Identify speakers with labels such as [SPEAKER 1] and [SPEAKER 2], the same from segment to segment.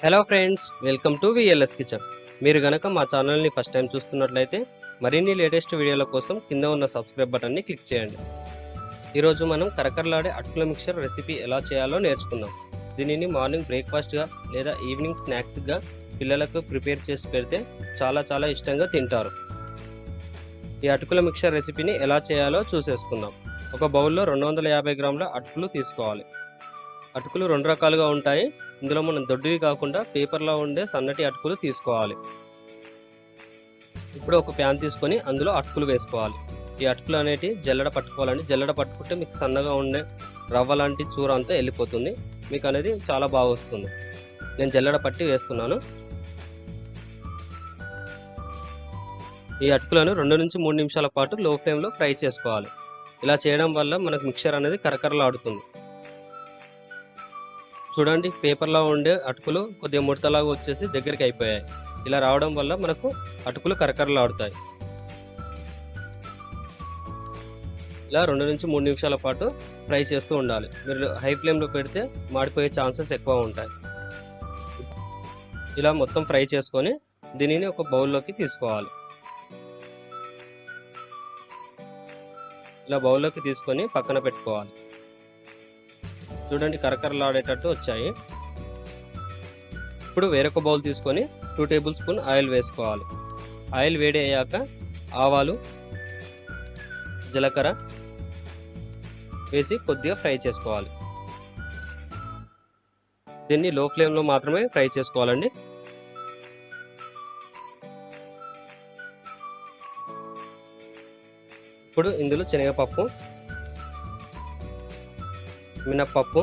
[SPEAKER 1] Hello friends, welcome to VLS kitchen. మీరు గనక మా ఛానల్ని ఫస్ట్ టైం చూస్తున్నట్లయితే మరిన్ని లేటెస్ట్ వీడియోల కోసం కింద ఉన్న సబ్స్క్రైబ్ బటన్ని క్లిక్ చేయండి. ఈరోజు మనం కరకరలాడే అటుకుల మిక్చర్ రెసిపీ ఎలా చేయాలో నేర్చుకుందాం. దీనిని మార్నింగ్ బ్రేక్ఫాస్ట్గా లేదా ఈవినింగ్ స్నాక్స్గా పిల్లలకు ప్రిపేర్ చేసి పెడితే చాలా ఇష్టంగా తింటారు. ఈ అటుకుల మిక్చర్ రెసిపీని ఎలా చేయాలో చూసేసుకుందాం. ఒక బౌల్లో 250 గ్రాముల అటుకులు తీసుకోవాలి. అటుకులు రెండు రకాలుగా ఉంటాయి. ఇందులో మనం దొడ్డువి కాకుండా పేపర్లో ఉండే సన్నటి అటుకులు తీసుకోవాలి. ఇప్పుడు ఒక ప్యాన్ తీసుకొని అందులో అటుకులు వేసుకోవాలి. ఈ అటుకులు అనేటి జల్లెడ పట్టుకోవాలండి. జల్లెడ పట్టుకుంటే మీకు సన్నగా ఉండే రవ్వ లాంటి చూర అంతా వెళ్ళిపోతుంది. మీకు అనేది చాలా బాగా వస్తుంది. నేను జల్లెడ పట్టి వేస్తున్నాను. ఈ అటుకులను 2 నుంచి 3 నిమిషాల పాటు లో ఫ్లేమ్లో ఫ్రై చేసుకోవాలి. ఇలా చేయడం వల్ల మనకు మిక్చర్ అనేది కరకరలాడుతుంది. చూడండి, పేపర్లో ఉండే అటుకులు కొద్దిగా ముడతలాగా వచ్చేసి దగ్గరికి అయిపోయాయి. ఇలా రావడం వల్ల మనకు అటుకులు కరకరలాడుతాయి. ఇలా 2 నుంచి 3 నిమిషాల పాటు ఫ్రై చేస్తూ ఉండాలి. మీరు హై ఫ్లేమ్లో పెడితే మాడిపోయే ఛాన్సెస్ ఎక్కువ ఉంటాయి. ఇలా మొత్తం ఫ్రై చేసుకొని దీనిని ఒక బౌల్లోకి తీసుకోవాలి. ఇలా బౌల్లోకి తీసుకొని పక్కన పెట్టుకోవాలి. చూడండి, కరకరలాడేటట్టు వచ్చాయి. ఇప్పుడు వేరొక బౌల్ తీసుకొని 2 టేబుల్ స్పూన్ ఆయిల్ వేసుకోవాలి. ఆయిల్ వేడి అయ్యాక ఆవాలు, జీలకర్ర వేసి కొద్దిగా ఫ్రై చేసుకోవాలి. దీన్ని లో ఫ్లేమ్లో మాత్రమే ఫ్రై చేసుకోవాలండి. ఇప్పుడు ఇందులో శనగపప్పు, మినప్పప్పు,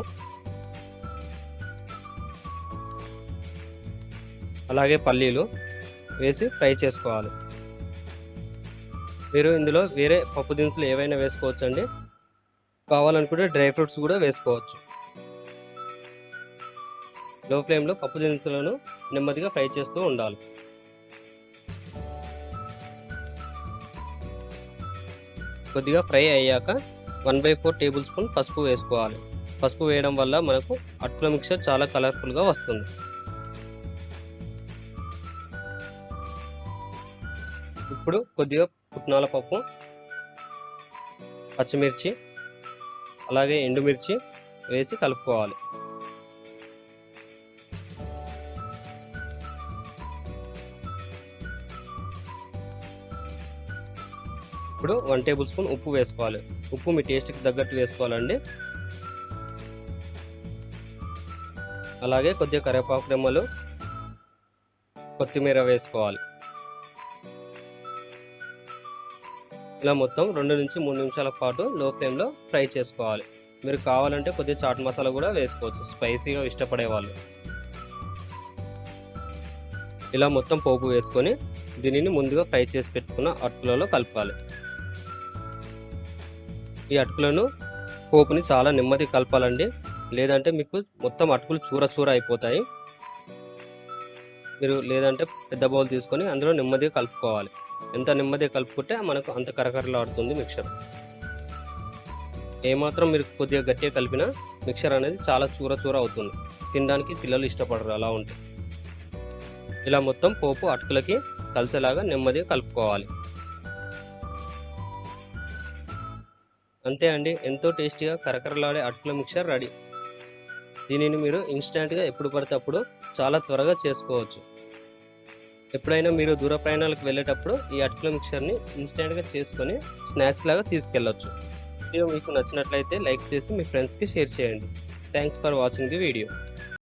[SPEAKER 1] అలాగే పల్లీలు వేసి ఫ్రై చేసుకోవాలి. మీరు ఇందులో వేరే పప్పు దినుసులు ఏవైనా వేసుకోవచ్చండి. కావాలనుకుంటే డ్రై ఫ్రూట్స్ కూడా వేసుకోవచ్చు. లో ఫ్లేమ్లో పప్పు దినుసులను నెమ్మదిగా ఫ్రై చేస్తూ ఉండాలి. కొద్దిగా ఫ్రై అయ్యాక 1/4 టేబుల్ స్పూన్ పసుపు వేసుకోవాలి. పసుపు వేయడం వల్ల మనకు అటుకుల మిక్చర్ చాలా కలర్ఫుల్గా వస్తుంది. ఇప్పుడు కొద్దిగా పుట్నాల పప్పు, పచ్చిమిర్చి, అలాగే ఎండుమిర్చి వేసి కలుపుకోవాలి. ఇప్పుడు 1 టేబుల్ స్పూన్ ఉప్పు వేసుకోవాలి. ఉప్పు మీ టేస్ట్కి తగ్గట్టు వేసుకోవాలండి. అలాగే కొద్దిగా కరివేపాకు రెమ్మలు, కొత్తిమీర వేసుకోవాలి. ఇలా మొత్తం 2 నుంచి 3 నిమిషాల పాటు లో ఫ్లేమ్లో ఫ్రై చేసుకోవాలి. మీరు కావాలంటే కొద్దిగా చాట్ మసాలా కూడా వేసుకోవచ్చు, స్పైసీగా ఇష్టపడే వాళ్ళు. ఇలా మొత్తం పోపు వేసుకొని దీనిని ముందుగా ఫ్రై చేసి పెట్టుకున్న అటుకులలో కలపాలి. ఈ అటుకులను పోపుని చాలా నెమ్మది కలపాలండి, లేదంటే మీకు మొత్తం అటుకులు చూర అయిపోతాయి. మీరు లేదంటే పెద్ద బౌల్ తీసుకొని అందులో నెమ్మదిగా కలుపుకోవాలి. ఎంత నెమ్మదిగా కలుపుకుంటే మనకు అంత కరకరలాడుతుంది మిక్చర్. ఏమాత్రం మీరు కొద్దిగా గట్టిగా కలిపినా మిక్చర్ అనేది చాలా చూర అవుతుంది. తినడానికి పిల్లలు ఇష్టపడరు అలా ఉంటే. ఇలా మొత్తం పోపు అటుకులకి కలిసేలాగా నెమ్మదిగా కలుపుకోవాలి. అంతే అండి, ఎంతో టేస్టీగా కరకరలాడే అటుకుల మిక్చర్ రెడీ. దీనిని మీరు ఇన్స్టెంట్గా ఎప్పుడు పడితే అప్పుడు చాలా త్వరగా చేసుకోవచ్చు. ఎప్పుడైనా మీరు దూర ప్రయాణాలకు వెళ్ళేటప్పుడు ఈ అటుకుల మిక్చర్ని ఇన్స్టెంట్గా చేసుకొని స్నాక్స్ లాగా తీసుకెళ్ళొచ్చు. వీడియో మీకు నచ్చినట్లయితే లైక్ చేసి మీ ఫ్రెండ్స్కి షేర్ చేయండి. Thanks for watching the video.